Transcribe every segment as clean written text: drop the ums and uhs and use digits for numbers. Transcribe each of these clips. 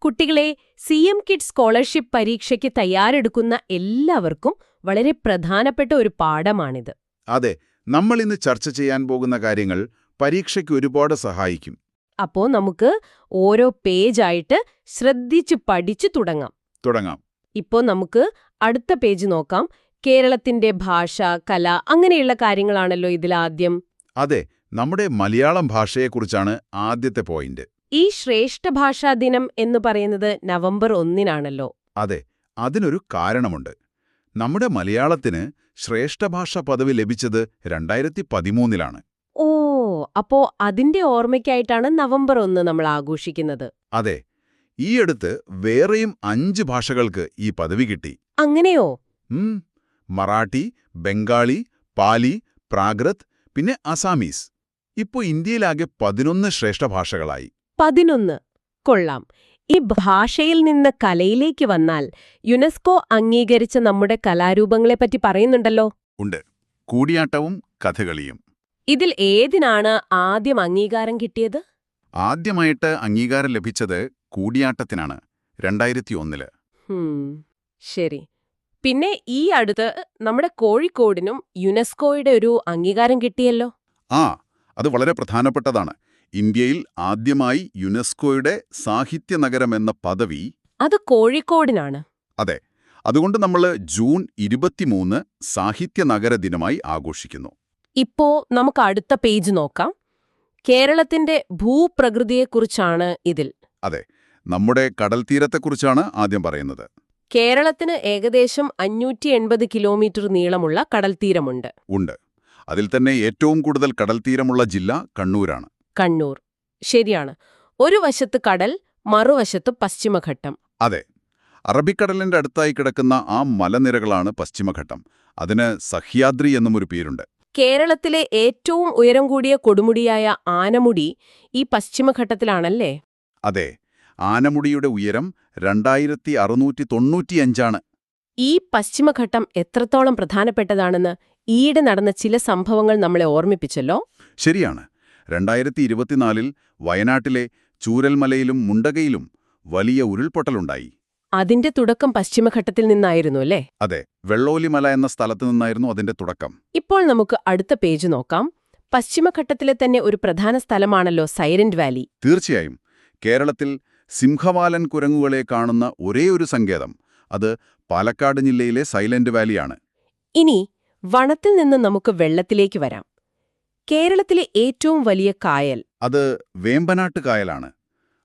കുട്ടികളെ CM kid scholarship പരീക്ഷയ്ക്ക് തയ്യാറെടുക്കുന്ന എല്ലാവർക്കും വളരെ പ്രധാനപ്പെട്ട ഒരു പാഠമാണിത്. അതെ, നമ്മൾ ഇന്ന് ചർച്ച ചെയ്യാൻ പോകുന്ന കാര്യങ്ങൾ പരീക്ഷയ്ക്ക് ഒരുപാട് സഹായിക്കും. അപ്പോ നമുക്ക് ഓരോ പേജായിട്ട് ശ്രദ്ധിച്ച് പഠിച്ചു തുടങ്ങാം. ഇപ്പോ നമുക്ക് അടുത്ത പേജ് നോക്കാം. കേരളത്തിന്റെ ഭാഷ, കല അങ്ങനെയുള്ള കാര്യങ്ങളാണല്ലോ ഇതിലാദ്യം. അതെ, നമ്മുടെ മലയാളം ഭാഷയെക്കുറിച്ചാണ് ആദ്യത്തെ പോയിന്റ്. ഈ ശ്രേഷ്ഠ ഭാഷാ ദിനം എന്ന് പറയുന്നത് നവംബർ 1-നാണല്ലോ. അതെ, അതിനൊരു കാരണമുണ്ട്. നമ്മുടെ മലയാളത്തിന് ശ്രേഷ്ഠഭാഷ പദവി ലഭിച്ചത് 2013-ലാണ്. ഓ, അപ്പോ അതിന്റെ ഓർമ്മയ്ക്കായിട്ടാണ് നവംബർ 1 നമ്മൾ ആഘോഷിക്കുന്നത്. അതെ, ഈയടുത്ത് വേറെയും 5 ഭാഷകൾക്ക് ഈ പദവി കിട്ടി. അങ്ങനെയോ? മറാഠി, ബംഗാളി, പാലി, പ്രാകൃത്, പിന്നെ അസാമീസ്. ഇപ്പോ ഇന്ത്യയിലാകെ 11 ശ്രേഷ്ഠ ഭാഷകളായി. 11. കൊള്ളാം. ഈ ഭാഷയിൽ നിന്ന് കലയിലേക്ക് വന്നാൽ യുനെസ്കോ അംഗീകരിച്ച നമ്മുടെ കലാരൂപങ്ങളെപ്പറ്റി പറയുന്നുണ്ടല്ലോ. ഉണ്ട്. കൂടിയാട്ടവും കഥകളിയും. ഇതിൽ ഏതിനാണ് ആദ്യം അംഗീകാരം കിട്ടിയത്? ആദ്യമായിട്ട് അംഗീകാരം ലഭിച്ചത് കൂടിയാട്ടത്തിനാണ്, 2001-ല്. ശരി. പിന്നെ ഈ അടുത്ത് നമ്മുടെ കോഴിക്കോടിനും യുനെസ്കോയുടെ ഒരു അംഗീകാരം കിട്ടിയല്ലോ. അത് വളരെ പ്രധാനപ്പെട്ടതാണ്. ഇന്ത്യയിൽ ആദ്യമായി യുനെസ്കോയുടെ സാഹിത്യ നഗരം എന്ന പദവി അത് കോഴിക്കോടിനാണ്. അതെ, അതുകൊണ്ട് നമ്മൾ ജൂൺ 23 സാഹിത്യ നഗര ദിനമായി ആഘോഷിക്കുന്നു. ഇപ്പോ നമുക്ക് അടുത്ത പേജ് നോക്കാം. കേരളത്തിന്റെ ഭൂപ്രകൃതിയെക്കുറിച്ചാണ് ഇതിൽ. അതെ, നമ്മുടെ കടൽത്തീരത്തെക്കുറിച്ചാണ് ആദ്യം പറയുന്നത്. കേരളത്തിന് ഏകദേശം 580 കിലോമീറ്റർ നീളമുള്ള കടൽത്തീരമുണ്ട്. ഉണ്ട്. അതിൽ തന്നെ ഏറ്റവും കൂടുതൽ കടൽത്തീരമുള്ള ജില്ല കണ്ണൂരാണ്. കണ്ണൂർ, ശരിയാണ്. ഒരു വശത്ത് കടൽ, മറുവശത്ത് പശ്ചിമഘട്ടം. അതെ, അറബിക്കടലിന്റെ അടുത്തായി കിടക്കുന്ന ആ മലനിരകളാണ് പശ്ചിമഘട്ടം. അതിന് സഹ്യാദ്രി എന്നും ഒരു പേരുണ്ട്. കേരളത്തിലെ ഏറ്റവും ഉയരം കൂടിയ കൊടുമുടിയായ ആനമുടി ഈ പശ്ചിമഘട്ടത്തിലാണല്ലേ? അതെ, ആനമുടിയുടെ ഉയരം 2695 ഈ പശ്ചിമഘട്ടം എത്രത്തോളം പ്രധാനപ്പെട്ടതാണെന്ന് ഈയിടെ നടന്ന ചില സംഭവങ്ങൾ നമ്മളെ ഓർമ്മിപ്പിച്ചല്ലോ. ശരിയാണ്. 2024-ൽ വയനാട്ടിലെ ചൂരൽമലയിലും മുണ്ടകയിലും വലിയ ഉരുൾപൊട്ടലുണ്ടായി. അതിന്റെ തുടക്കം പശ്ചിമഘട്ടത്തിൽ നിന്നായിരുന്നു അല്ലേ? അതെ, വെള്ളോലിമല എന്ന സ്ഥലത്തു നിന്നായിരുന്നു അതിന്റെ തുടക്കം. ഇപ്പോൾ നമുക്ക് അടുത്ത പേജ് നോക്കാം. പശ്ചിമഘട്ടത്തിലെ തന്നെ ഒരു പ്രധാന സ്ഥലമാണല്ലോ സൈലന്റ് വാലി. തീർച്ചയായും. കേരളത്തിൽ സിംഹവാലൻ കുരങ്ങുകളെ കാണുന്ന ഒരേയൊരു സങ്കേതം അത് പാലക്കാട് ജില്ലയിലെ സൈലന്റ് വാലിയാണ്. ഇനി വനത്തിൽ നിന്ന് നമുക്ക് വെള്ളത്തിലേക്ക് വരാം. കേരളത്തിലെ ഏറ്റവും വലിയ കായൽ അത് വേമ്പനാട്ട് കായലാണ്.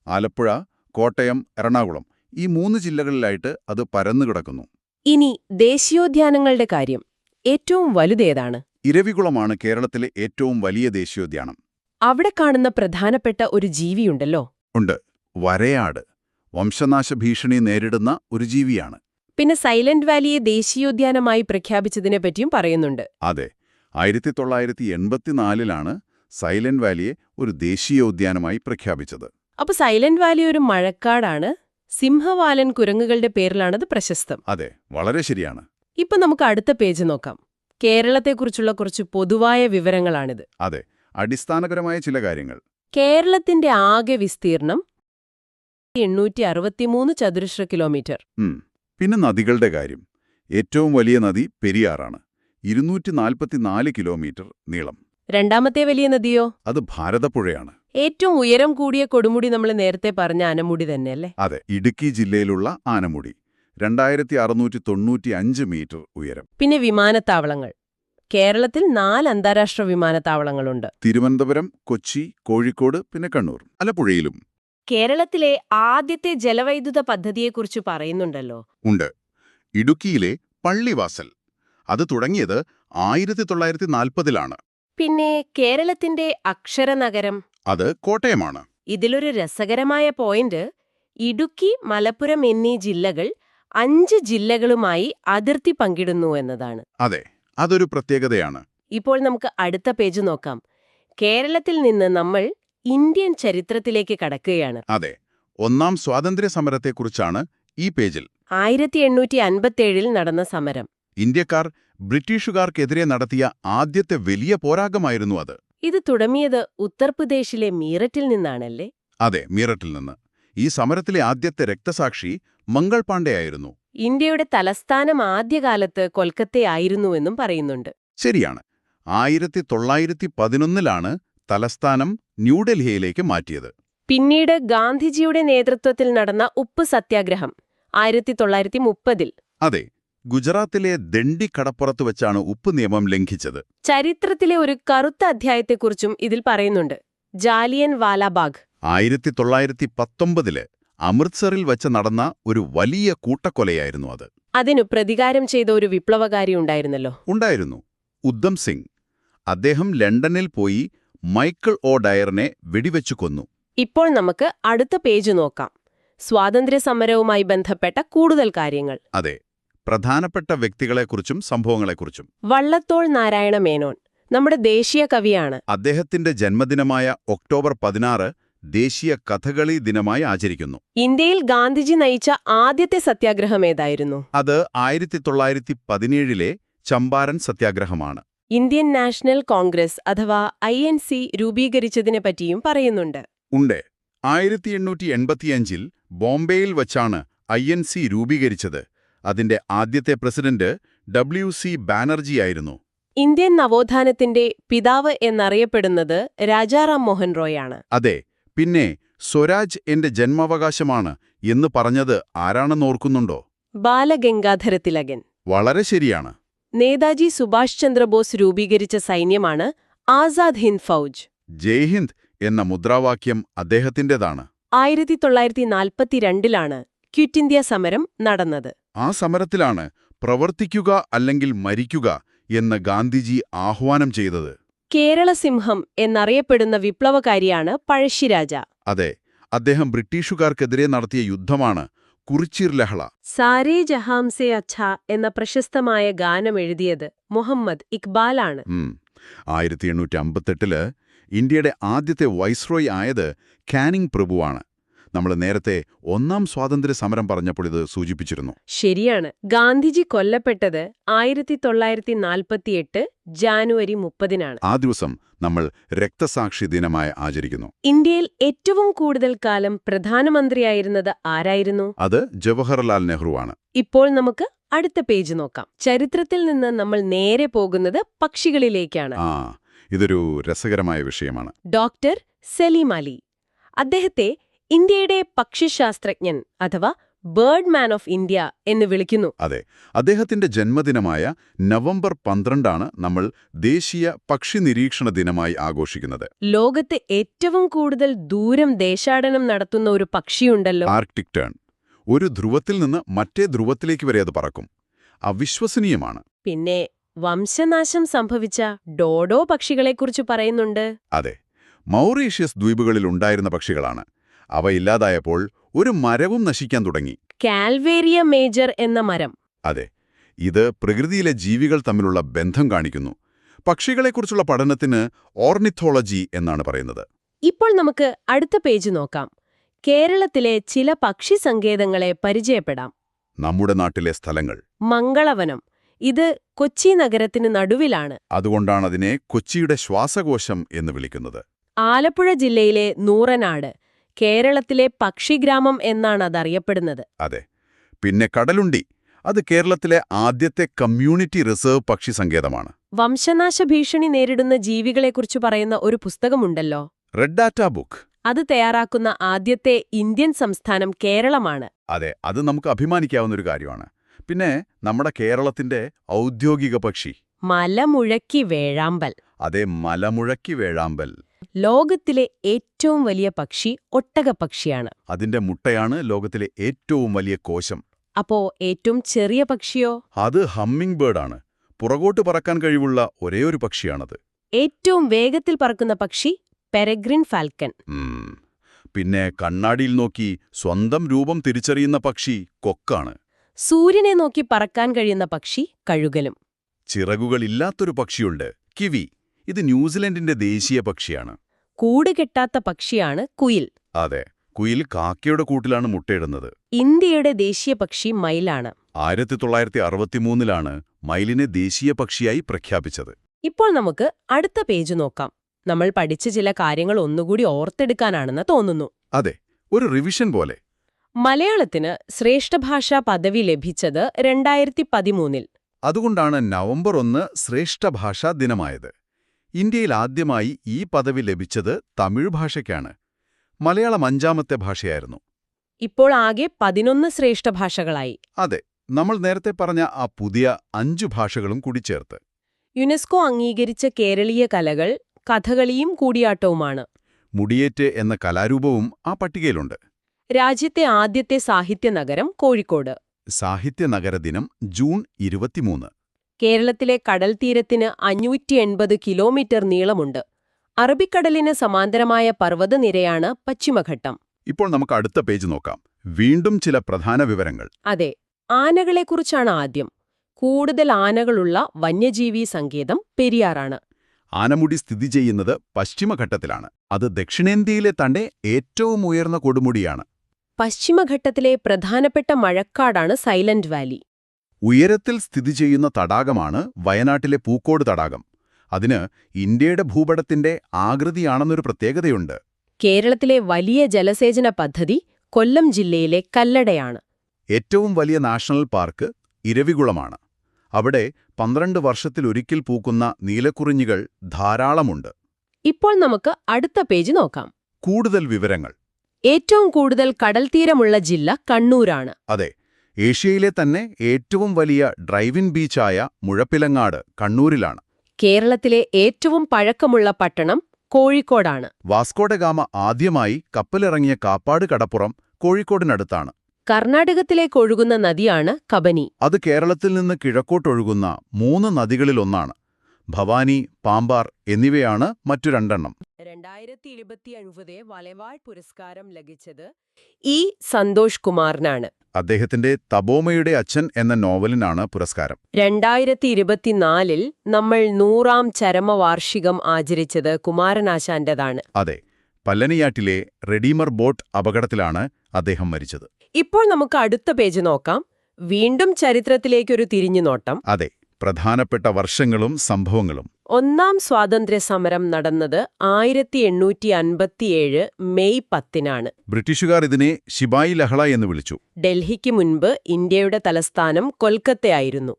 ആലപ്പുഴ, കോട്ടയം, എറണാകുളം ഈ 3 ജില്ലകളിലായിട്ട് അത് പരന്നുകിടക്കുന്നു. ഇനി ദേശീയോദ്യാനങ്ങളുടെ കാര്യം. ഏറ്റവും വലുതേതാണ്? ഇരവികുളമാണ് കേരളത്തിലെ ഏറ്റവും വലിയ ദേശീയോദ്യാനം. അവിടെ കാണുന്ന പ്രധാനപ്പെട്ട ഒരു ജീവിയുണ്ടല്ലോ. ഉണ്ട്, വരയാട്. വംശനാശ ഭീഷണി നേരിടുന്ന ഒരു ജീവിയാണ്. പിന്നെ സൈലന്റ് വാലിയെ ദേശീയോദ്യാനമായി പ്രഖ്യാപിച്ചതിനെപ്പറ്റിയും പറയുന്നുണ്ട്. അതെ, 1984-ലാണ് സൈലന്റ് വാലിയെ ഒരു ദേശീയോദ്യാനമായി പ്രഖ്യാപിച്ചത്. അപ്പൊ സൈലന്റ് വാലി ഒരു മഴക്കാടാണ്. സിംഹവാലൻ കുരങ്ങുകളുടെ പേരിലാണത് പ്രശസ്തം. അതെ, വളരെ ശരിയാണ്. ഇപ്പൊ നമുക്ക് അടുത്ത പേജ് നോക്കാം. കേരളത്തെക്കുറിച്ചുള്ള കുറച്ച് പൊതുവായ വിവരങ്ങളാണിത്. അതെ, അടിസ്ഥാനപരമായ ചില കാര്യങ്ങൾ. കേരളത്തിന്റെ ആകെ വിസ്തീർണം 863 ചതുരശ്ര കിലോമീറ്റർ. പിന്നെ നദികളുടെ കാര്യം. ഏറ്റവും വലിയ നദി പെരിയാറാണ്, 244 കിലോമീറ്റർ നീളം. രണ്ടാമത്തെ വലിയ നദിയോ? അത് ഭാരതപ്പുഴയാണ്. ഏറ്റവും ഉയരം കൂടിയ കൊടുമുടി നമ്മൾ നേരത്തെ പറഞ്ഞ ആനമുടി തന്നെയല്ലേ? അതെ, ഇടുക്കി ജില്ലയിലുള്ള ആനമുടി, 2695 മീറ്റർ ഉയരം. പിന്നെ വിമാനത്താവളങ്ങൾ. കേരളത്തിൽ 4 അന്താരാഷ്ട്ര വിമാനത്താവളങ്ങളുണ്ട്. തിരുവനന്തപുരം, കൊച്ചി, കോഴിക്കോട്, പിന്നെ കണ്ണൂർ. ആലപ്പുഴയിലും. കേരളത്തിലെ ആദ്യത്തെ ജലവൈദ്യുത പദ്ധതിയെക്കുറിച്ച് പറയുന്നുണ്ടല്ലോ. ഉണ്ട്. ഇടുക്കിയിലെ പള്ളിവാസൽ. അത് തുടങ്ങിയത് 1940-ലാണ്. പിന്നെ കേരളത്തിന്റെ അക്ഷരനഗരം. അത് കോട്ടയമാണ്. ഇതിലൊരു രസകരമായ പോയിന്റ്, ഇടുക്കി, മലപ്പുറം എന്നീ ജില്ലകൾ 5 ജില്ലകളുമായി അതിർത്തി പങ്കിടുന്നു എന്നതാണ്. അതെ, അതൊരു പ്രത്യേകതയാണ്. ഇപ്പോൾ നമുക്ക് അടുത്ത പേജ് നോക്കാം. കേരളത്തിൽ നിന്ന് നമ്മൾ ഇന്ത്യൻ ചരിത്രത്തിലേക്ക് കടക്കുകയാണ്. അതെ, ഒന്നാം സ്വാതന്ത്ര്യ സമരത്തെക്കുറിച്ചാണ് ഈ പേജിൽ. 1857-ൽ നടന്ന സമരം. ഇന്ത്യക്കാർ ബ്രിട്ടീഷുകാർക്കെതിരെ നടത്തിയ ആദ്യത്തെ വലിയ പോരാട്ടമായിരുന്നു അത്. ഇത് തുടങ്ങിയത് ഉത്തർപ്രദേശിലെ മീററ്റിൽ നിന്നാണല്ലേ? അതെ, മീററ്റിൽ നിന്ന്. ഈ സമരത്തിലെ ആദ്യത്തെ രക്തസാക്ഷി മംഗൾ പാണ്ഡെയായിരുന്നു. ഇന്ത്യയുടെ തലസ്ഥാനം ആദ്യകാലത്ത് കൊൽക്കത്തയായിരുന്നുവെന്നും പറയുന്നുണ്ട്. ശരിയാണ്. 1911 തലസ്ഥാനം ന്യൂഡൽഹിയിലേക്ക് മാറ്റിയത്. പിന്നീട് ഗാന്ധിജിയുടെ നേതൃത്വത്തിൽ നടന്ന ഉപ്പ് സത്യാഗ്രഹം 1930-ൽ. അതെ, ഗുജറാത്തിലെ ദണ്ഡി കടപ്പുറത്ത് വെച്ചാണ് ഉപ്പ് നിയമം ലംഘിച്ചത്. ചരിത്രത്തിലെ ഒരു കറുത്ത അധ്യായത്തെക്കുറിച്ചും ഇതിൽ പറയുന്നുണ്ട്. ജാലിയൻ വാലാബാഗ്. 1919 അമൃത്സറിൽ വെച്ച് നടന്ന ഒരു വലിയ കൂട്ടക്കൊലയായിരുന്നു അത്. അതിനു പ്രതികാരം ചെയ്ത ഒരു വിപ്ലവകാരി ഉണ്ടായിരുന്നല്ലോ. ഉണ്ടായിരുന്നു, ഉദ്ധം സിംഗ്. അദ്ദേഹം ലണ്ടനിൽ പോയി മൈക്കിൾ ഒ ഡയറിനെ വെടിവെച്ചു കൊന്നു. ഇപ്പോൾ നമുക്ക് അടുത്ത പേജ് നോക്കാം. സ്വാതന്ത്ര്യസമരവുമായി ബന്ധപ്പെട്ട കൂടുതൽ കാര്യങ്ങൾ. അതെ, പ്രധാനപ്പെട്ട വ്യക്തികളെക്കുറിച്ചും സംഭവങ്ങളെക്കുറിച്ചും. വള്ളത്തോൾ നാരായണ മേനോൻ നമ്മുടെ ദേശീയ കവിയാണ്. അദ്ദേഹത്തിന്റെ ജന്മദിനമായ ഒക്ടോബർ 16 ദേശീയ കഥകളി ദിനമായി ആചരിക്കുന്നു. ഇന്ത്യയിൽ ഗാന്ധിജി നയിച്ച ആദ്യത്തെ സത്യാഗ്രഹം ഏതായിരുന്നു? അത് 1917 ചമ്പാരൻ സത്യാഗ്രഹമാണ്. ഇന്ത്യൻ നാഷണൽ കോൺഗ്രസ് അഥവാ INC രൂപീകരിച്ചതിനെപ്പറ്റിയും പറയുന്നുണ്ട്. ഉണ്ട്. 1885 ബോംബെയിൽ വച്ചാണ് INC രൂപീകരിച്ചത്. അതിന്റെ ആദ്യത്തെ പ്രസിഡന്റ് WC ബാനർജിയായിരുന്നു. ഇന്ത്യൻ നവോത്ഥാനത്തിന്റെ പിതാവ് എന്നറിയപ്പെടുന്നത് രാജാറാം മോഹൻ റോയാണ്. അതെ, പിന്നെ സ്വരാജ് എന്റെ ജന്മാവകാശമാണ് എന്ന് പറഞ്ഞത് ആരാണെന്ന് ഓർക്കുന്നുണ്ടോ? ബാലഗംഗാധര തിലകൻ. വളരെ ശരിയാണ്. നേതാജി സുഭാഷ് ചന്ദ്രബോസ് രൂപീകരിച്ച സൈന്യമാണ് ആസാദ് ഹിന്ദ് ഫൗജ്. ജയ് ഹിന്ദ് എന്ന മുദ്രാവാക്യം അദ്ദേഹത്തിന്റേതാണ്. 1942-ലാണ് ക്വിറ്റ് ഇന്ത്യ സമരം നടന്നത്. ആ സമരത്തിലാണ് പ്രവർത്തിക്കുക അല്ലെങ്കിൽ മരിക്കുക എന്ന് ഗാന്ധിജി ആഹ്വാനം ചെയ്തത്. കേരള സിംഹം എന്നറിയപ്പെടുന്ന വിപ്ലവകാരിയാണ് പഴശ്ശിരാജ. അതെ, അദ്ദേഹം ബ്രിട്ടീഷുകാർക്കെതിരെ നടത്തിയ യുദ്ധമാണ് കുറിച്ചിർ ലഹള. സാരേ ജഹാംസെ അച്ഛ എന്ന പ്രശസ്തമായ ഗാനം എഴുതിയത് മുഹമ്മദ് ഇക്ബാലാണ്. 1858 ഇന്ത്യയുടെ ആദ്യത്തെ വൈസ്രോയ് ആയത് കാനിംഗ് പ്രഭുവാണ്. നമ്മൾ നേരത്തെ ഒന്നാം സ്വാതന്ത്ര്യ സമരം പറഞ്ഞപ്പോൾ ഇത് സൂചിപ്പിച്ചിരുന്നു. ശരിയാണ്. ഗാന്ധിജി കൊല്ലപ്പെട്ടത് 1948 ജാനുവരി 30-നാണ്. ആ ദിവസം നമ്മൾ രക്തസാക്ഷി ദിനമായി ആചരിക്കുന്നു. ഇന്ത്യയിൽ ഏറ്റവും കൂടുതൽ കാലം പ്രധാനമന്ത്രിയായിരുന്നത് ആരായിരുന്നു? അത് ജവഹർലാൽ നെഹ്റുവാണ്. ഇപ്പോൾ നമുക്ക് അടുത്ത പേജ് നോക്കാം. ചരിത്രത്തിൽ നിന്ന് നമ്മൾ നേരെ പോകുന്നത് പക്ഷികളിലേക്കാണ്. ഇതൊരു രസകരമായ വിഷയമാണ്. ഡോക്ടർ സലീം അലി. അദ്ദേഹത്തെ ഇന്ത്യയുടെ പക്ഷിശാസ്ത്രജ്ഞൻ അഥവാ ബേർഡ് മാൻ ഓഫ് ഇന്ത്യ എന്ന് വിളിക്കുന്നു. അതെ, അദ്ദേഹത്തിന്റെ ജന്മദിനമായ നവംബർ 12 നമ്മൾ ദേശീയ പക്ഷി നിരീക്ഷണ ദിനമായി ആഘോഷിക്കുന്നത്. ലോകത്ത് ഏറ്റവും കൂടുതൽ ദൂരം ദേശാടനം നടത്തുന്ന ഒരു പക്ഷിയുണ്ടല്ലോ, ആർക്ടിക് ടേൺ. ഒരു ധ്രുവത്തിൽ നിന്ന് മറ്റേ ധ്രുവത്തിലേക്ക് വരെ അത് പറക്കും. അവിശ്വസനീയമാണ്. പിന്നെ വംശനാശം സംഭവിച്ച ഡോഡോ പക്ഷികളെക്കുറിച്ച് പറയുന്നുണ്ട്. അതെ, മൗറീഷ്യസ് ദ്വീപുകളിൽ ഉണ്ടായിരുന്ന പക്ഷികളാണ്. അവ ഇല്ലാതായപ്പോൾ ഒരു മരവും നശിക്കാൻ തുടങ്ങി. കാൽവേരിയ മേജർ എന്ന മരം. അതെ, ഇത് പ്രകൃതിയിലെ ജീവികൾ തമ്മിലുള്ള ബന്ധം കാണിക്കുന്നു. പക്ഷികളെക്കുറിച്ചുള്ള പഠനത്തിന് ഓർണിത്തോളജി എന്നാണ് പറയുന്നത്. ഇപ്പോൾ നമുക്ക് അടുത്ത പേജ് നോക്കാം. കേരളത്തിലെ ചില പക്ഷി സങ്കേതങ്ങളെ പരിചയപ്പെടാം. നമ്മുടെ നാട്ടിലെ സ്ഥലങ്ങൾ. മംഗളവനം. ഇത് കൊച്ചി നഗരത്തിന് നടുവിലാണ്. അതുകൊണ്ടാണ് അതിനെ കൊച്ചിയുടെ ശ്വാസകോശം എന്ന് വിളിക്കുന്നത്. ആലപ്പുഴ ജില്ലയിലെ നൂറനാട് കേരളത്തിലെ പക്ഷിഗ്രാമം എന്നാണ് അതറിയപ്പെടുന്നത്. അതെ, പിന്നെ കടലുണ്ടി. അത് കേരളത്തിലെ ആദ്യത്തെ കമ്മ്യൂണിറ്റി റിസർവ് പക്ഷി സങ്കേതമാണ്. വംശനാശ ഭീഷണി നേരിടുന്ന ജീവികളെക്കുറിച്ച് പറയുന്ന ഒരു പുസ്തകമുണ്ടല്ലോ, റെഡ് ഡാറ്റ ബുക്ക്. അത് തയ്യാറാക്കുന്ന ആദ്യത്തെ ഇന്ത്യൻ സംസ്ഥാനം കേരളമാണ്. അതെ, അത് നമുക്ക് അഭിമാനിക്കാവുന്നൊരു കാര്യമാണ്. പിന്നെ നമ്മുടെ കേരളത്തിന്റെ ഔദ്യോഗിക പക്ഷി മലമുഴക്കി വേഴാമ്പൽ. അതെ, മലമുഴക്കി വേഴാമ്പൽ. ലോകത്തിലെ ഏറ്റവും വലിയ പക്ഷി ഒട്ടകപ്പക്ഷിയാണ്. അതിന്റെ മുട്ടയാണ് ലോകത്തിലെ ഏറ്റവും വലിയ കോശം. അപ്പോ ഏറ്റവും ചെറിയ പക്ഷിയോ? അത് ഹമ്മിങ് ബേർഡാണ്. പുറകോട്ട് പറക്കാൻ കഴിവുള്ള ഒരേയൊരു പക്ഷിയാണത്. ഏറ്റവും വേഗത്തിൽ പറക്കുന്ന പക്ഷി പെരഗ്രിൻ ഫാൽക്കൺ. പിന്നെ കണ്ണാടിയിൽ നോക്കി സ്വന്തം രൂപം തിരിച്ചറിയുന്ന പക്ഷി കൊക്കാണ്. സൂര്യനെ നോക്കി പറക്കാൻ കഴിയുന്ന പക്ഷി കഴുകലും. ചിറകുകളില്ലാത്തൊരു പക്ഷിയുണ്ട്, കിവി. ഇത് ന്യൂസിലൻഡിന്റെ ദേശീയ പക്ഷിയാണ്. കൂട് കെട്ടാത്ത പക്ഷിയാണ് കുയിൽ. അതെ, കുയിൽ കാക്കയുടെ കൂട്ടിലാണ് മുട്ടയിടുന്നത്. ഇന്ത്യയുടെ ദേശീയ പക്ഷി മയിലാണ്. 1963 മയിലിനെ ദേശീയ പക്ഷിയായി പ്രഖ്യാപിച്ചത്. ഇപ്പോൾ നമുക്ക് അടുത്ത പേജ് നോക്കാം. നമ്മൾ പഠിച്ച ചില കാര്യങ്ങൾ ഒന്നുകൂടി ഓർത്തെടുക്കാനാണെന്ന് തോന്നുന്നു. അതെ, ഒരു റിവിഷൻ പോലെ. മലയാളത്തിന് ശ്രേഷ്ഠഭാഷാ പദവി ലഭിച്ചത് 2013-ൽ. അതുകൊണ്ടാണ് നവംബർ 1 ശ്രേഷ്ഠഭാഷാ ദിനമായത്. ഇന്ത്യയിൽ ആദ്യമായി ഈ പദവി ലഭിച്ചത് തമിഴ് ഭാഷയ്ക്കാണ്. മലയാളം 5ാമത്തെ ഭാഷയായിരുന്നു. ഇപ്പോൾ ആകെ 11 ശ്രേഷ്ഠഭാഷകളായി. അതെ, നമ്മൾ നേരത്തെ പറഞ്ഞ ആ പുതിയ 5 ഭാഷകളും കൂടി ചേർത്ത്. യുനെസ്കോ അംഗീകരിച്ച കേരളീയ കലകൾ കഥകളിയും കൂടിയാട്ടവുമാണ്. മുടിയേറ്റ് എന്ന കലാരൂപവും ആ പട്ടികയിലുണ്ട്. രാജ്യത്തെ ആദ്യത്തെ സാഹിത്യ നഗരം കോഴിക്കോട്. സാഹിത്യ നഗര ദിനം ജൂൺ 23. കേരളത്തിലെ കടൽത്തീരത്തിന് 580 കിലോമീറ്റർ നീളമുണ്ട്. അറബിക്കടലിന് സമാന്തരമായ പർവ്വതനിരയാണ് പശ്ചിമഘട്ടം. ഇപ്പോൾ നമുക്ക് അടുത്ത പേജ് നോക്കാം. വീണ്ടും ചില പ്രധാന വിവരങ്ങൾ. അതെ, ആനകളെക്കുറിച്ചാണ് ആദ്യം. കൂടുതൽ ആനകളുള്ള വന്യജീവി സങ്കേതം പെരിയാറാണ്. ആനമുടി സ്ഥിതി ചെയ്യുന്നത് പശ്ചിമഘട്ടത്തിലാണ്. അത് ദക്ഷിണേന്ത്യയിലെ തന്നെ ഏറ്റവും ഉയർന്ന കൊടുമുടിയാണ്. പശ്ചിമഘട്ടത്തിലെ പ്രധാനപ്പെട്ട മഴക്കാടാണ് സൈലന്റ് വാലി. ഉയരത്തിൽ സ്ഥിതി ചെയ്യുന്ന തടാകമാണ് വയനാട്ടിലെ പൂക്കോട് തടാകം. അതിന് ഇന്ത്യയുടെ ഭൂപടത്തിന്റെ ആകൃതിയാണെന്നൊരു പ്രത്യേകതയുണ്ട്. കേരളത്തിലെ വലിയ ജലസേചന പദ്ധതി കൊല്ലം ജില്ലയിലെ കല്ലടയാണ്. ഏറ്റവും വലിയ നാഷണൽ പാർക്ക് ഇരവികുളമാണ്. അവിടെ 12 വർഷത്തിലൊരിക്കൽ പൂക്കുന്ന നീലക്കുറിഞ്ഞികൾ ധാരാളമുണ്ട്. ഇപ്പോൾ നമുക്ക് അടുത്ത പേജ് നോക്കാം. കൂടുതൽ വിവരങ്ങൾ. ഏറ്റവും കൂടുതൽ കടൽത്തീരമുള്ള ജില്ല കണ്ണൂരാണ്. അതെ, ഏഷ്യയിലെ തന്നെ ഏറ്റവും വലിയ ഡ്രൈവിൻ ബീച്ചായ മുഴപ്പിലങ്ങാട് കണ്ണൂരിലാണ്. കേരളത്തിലെ ഏറ്റവും പഴക്കമുള്ള പട്ടണം കോഴിക്കോടാണ്. വാസ്കോഡഗാമ ആദ്യമായി കപ്പലിറങ്ങിയ കാപ്പാട് കടപ്പുറം കോഴിക്കോടിനടുത്താണ്. കർണാടകത്തിലേക്കൊഴുകുന്ന നദിയാണ് കബനി. അത് കേരളത്തിൽ നിന്ന് കിഴക്കോട്ടൊഴുകുന്ന 3 നദികളിലൊന്നാണ്. ഭവാനി, പാമ്പാർ എന്നിവയാണ് മറ്റു 2 എണ്ണം. 2025 വലവാൾ പുരസ്കാരം ലഭിച്ചത് ഇ. സന്തോഷ് കുമാറിനാണ്. അദ്ദേഹത്തിന്റെ തപോമയുടെ അച്ഛൻ എന്ന നോവലിനാണ് പുരസ്കാരം. 2024-ൽ നമ്മൾ 100ാം ചരമവാർഷികം ആചരിച്ചത് കുമാരനാശാന്റേതാണ്. അതെ, പല്ലനിയാറ്റിലെ റെഡീമർ ബോട്ട് അപകടത്തിലാണ് അദ്ദേഹം മരിച്ചത്. ഇപ്പോൾ നമുക്ക് അടുത്ത പേജ് നോക്കാം. വീണ്ടും ചരിത്രത്തിലേക്കൊരു തിരിഞ്ഞുനോട്ടം. അതെ, പ്രധാനപ്പെട്ട വർഷങ്ങളും സംഭവങ്ങളും. 1ാം സ്വാതന്ത്ര്യസമരം നടന്നത് 1857 മെയ് 10-നാണ്. ബ്രിട്ടീഷുകാർ ഇതിനെ ശിപായി ലഹള എന്ന് വിളിച്ചു. ഡൽഹിക്ക് മുൻപ് ഇന്ത്യയുടെ തലസ്ഥാനം കൊൽക്കത്തയായിരുന്നു.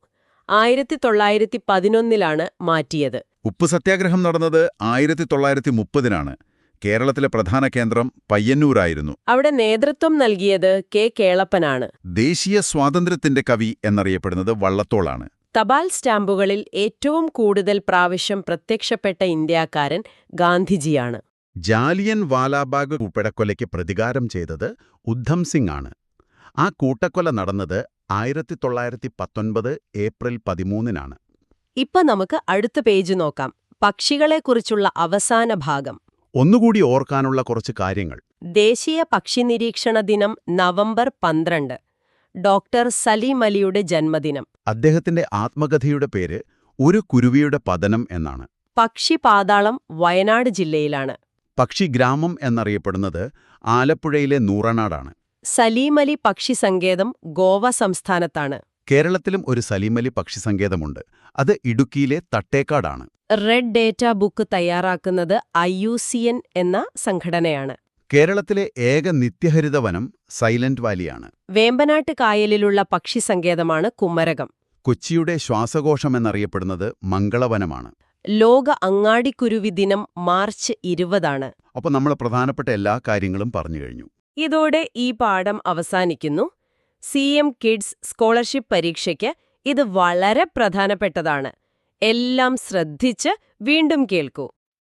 1911-ലാണ് മാറ്റിയത്. ഉപ്പ് സത്യാഗ്രഹം നടന്നത് 1930-നാണ്. കേരളത്തിലെ പ്രധാന കേന്ദ്രം പയ്യന്നൂരായിരുന്നു. അവിടെ നേതൃത്വം നൽകിയത് കെ. കേളപ്പനാണ്. ദേശീയ സ്വാതന്ത്ര്യത്തിന്റെ കവി എന്നറിയപ്പെടുന്നത് വള്ളത്തോളാണ്. തപാൽ സ്റ്റാമ്പുകളിൽ ഏറ്റവും കൂടുതൽ പ്രാവശ്യം പ്രത്യക്ഷപ്പെട്ട ഇന്ത്യക്കാരൻ ഗാന്ധിജിയാണ്. ജാലിയൻ വാലാബാഗ് കൂട്ടക്കൊലയ്ക്ക് പ്രതികാരം ചെയ്തത് ഉദ്ധം സിംഗ് ആണ്. ആ കൂട്ടക്കൊല നടന്നത് 1919 ഏപ്രിൽ 13-നാണ്. ഇപ്പൊ നമുക്ക് അടുത്ത പേജ് നോക്കാം. പക്ഷികളെക്കുറിച്ചുള്ള അവസാന ഭാഗം. ഒന്നുകൂടി ഓർക്കാനുള്ള കുറച്ച് കാര്യങ്ങൾ. ദേശീയ പക്ഷി നിരീക്ഷണ ദിനം നവംബർ 12. ഡോക്ടർ സലീം അലിയുടെ ജന്മദിനം. അദ്ദേഹത്തിന്റെ ആത്മകഥയുടെ പേര് ഒരു കുരുവിയുടെ പതനം എന്നാണ്. പക്ഷി പാതാളം വയനാട് ജില്ലയിലാണ്. പക്ഷിഗ്രാമം എന്നറിയപ്പെടുന്നത് ആലപ്പുഴയിലെ നൂറനാടാണ്. സലീമലി പക്ഷി സങ്കേതം ഗോവ സംസ്ഥാനത്താണ്. കേരളത്തിലും ഒരു സലീമലി പക്ഷി സങ്കേതമുണ്ട്. അത് ഇടുക്കിയിലെ തട്ടേക്കാടാണ്. റെഡ് ഡേറ്റ ബുക്ക് തയ്യാറാക്കുന്നത് IUCN എന്ന സംഘടനയാണ്. കേരളത്തിലെ ഏക നിത്യഹരിത വനം സൈലന്റ് വാലിയാണ്. വേമ്പനാട്ട് കായലിലുള്ള പക്ഷി സങ്കേതമാണ് കുമരകം. കൊച്ചിയുടെ ശ്വാസകോശമെന്നറിയപ്പെടുന്നത് മംഗളവനമാണ്. ലോക അങ്ങാടിക്കുരുവി ദിനം മാർച്ച് 20-ആണ്. അപ്പോൾ നമ്മൾ പ്രധാനപ്പെട്ട എല്ലാ കാര്യങ്ങളും പറഞ്ഞു കഴിഞ്ഞു. ഇതോടെ ഈ പാഠം അവസാനിക്കുന്നു. CM കിഡ്സ് സ്കോളർഷിപ്പ് പരീക്ഷയ്ക്ക് ഇത് വളരെ പ്രധാനപ്പെട്ടതാണ്. എല്ലാം ശ്രദ്ധിച്ച് വീണ്ടും കേൾക്കൂ.